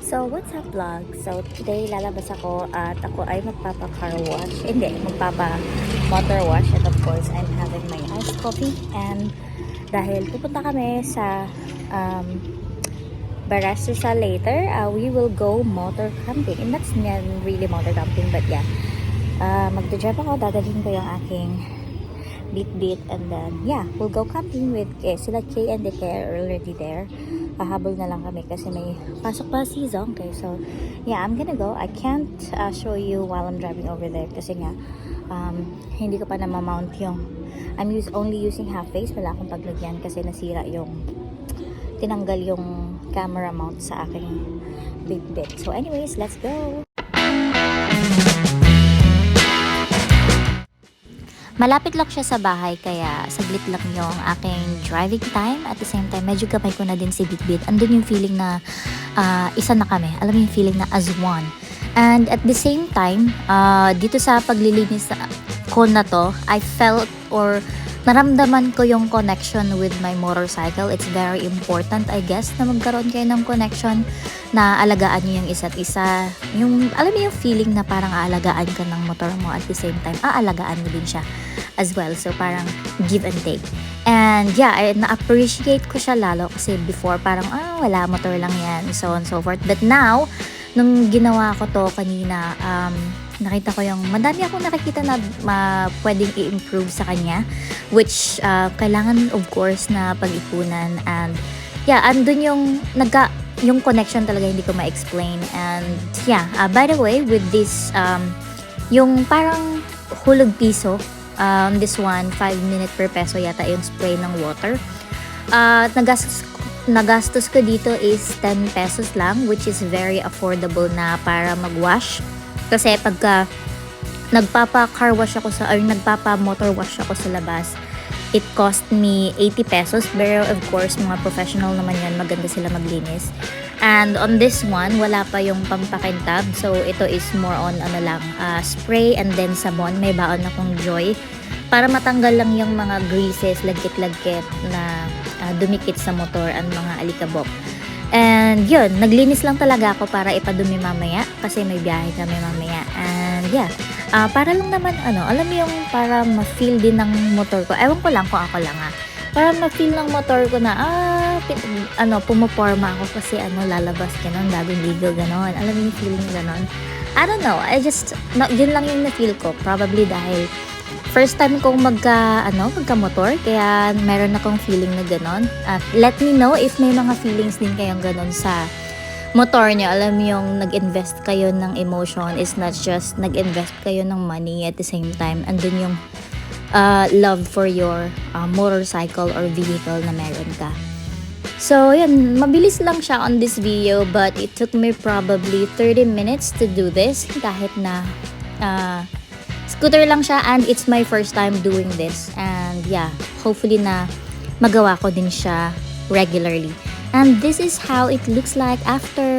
So, what's up vlog? So, today lalabas ako at ako ay magpapa-car wash. Hindi, magpapa-motor wash. And of course, I'm having my iced coffee. And dahil pupunta kami sa Barasasa later, we will go motor camping. And that's not really motor camping, but yeah. Magdadrive ako, dadalhin ko yung aking beat and then yeah, we'll go camping with sila Kay and Deke are already there. Pahabol na lang kami kasi may pasok pa season. Okay, so yeah, I'm gonna go. I can't show you while I'm driving over there kasi nga hindi ko pa na ma-mount yung only using half face. Wala akong paglagyan kasi nasira yung tinanggal yung camera mount sa aking bit. So anyways, let's go. Malapit lang siya sa bahay kaya saglit lang yung aking driving time. At the same time, medyo gabay ko na din si Bitbit. Andun yung feeling na isa na kami. Alam mo yung feeling na as one. And at the same time, dito sa paglilinis ko na to, I felt or naramdaman ko yung connection with my motorcycle. It's very important, I guess, na magkaroon kayo ng connection na alagaan nyo yung isa't isa. Yung, alam mo yung feeling na parang aalagaan ka ng motor mo at the same time, aalagaan mo din siya as well. So, parang give and take. And yeah, na-appreciate ko siya lalo kasi before parang, wala, motor lang yan, so on and so forth. But now, nung ginawa ko to kanina, nakita ko yung madami akong nakikita na pwedeng i-improve sa kanya, which kailangan of course na pag-ipunan. And yeah, andun yung connection talaga hindi ko ma-explain. And yeah, by the way, with this yung parang hulog piso, this one 5 minute per peso yata yung spray ng water. Nagastos ko dito is 10 pesos lang, which is very affordable na para mag-wash. Kasi pagka nagpapa-car wash ako nagpapa-motor wash ako sa labas, it cost me 80 pesos. Pero of course, mga professional naman yan, maganda sila maglinis. And on this one, wala pa yung pampakintab. So ito is more on spray and then sabon. May baon akong Joy para matanggal lang yung mga greases, lagkit-lagkit na dumikit sa motor and mga alikabok. And yun, naglinis lang talaga ako para ipadumi mamaya kasi may biyahe kami mamaya. And yeah, para lang naman alam mo yung para ma-feel din ng motor ko. Ewan ko lang kung ako lang para ma-feel ng motor ko na pumoporma ako kasi lalabas ganon, bagong ligo ganon. Alam mo yung feeling ganon? I don't know, yun lang yung na-feel ko. Probably dahil first time kong magka-motor, kaya meron akong feeling na ganon. At let me know if may mga feelings din kayong ganon sa motor nyo. Alam mo yung nag-invest kayo ng emotion, is not just nag-invest kayo ng money at the same time. Andun yung love for your motorcycle or vehicle na meron ka. So, yun, mabilis lang siya on this video, but it took me probably 30 minutes to do this kahit na scooter lang siya, and it's my first time doing this. And yeah, hopefully na magawa ko din siya regularly. And this is how it looks like after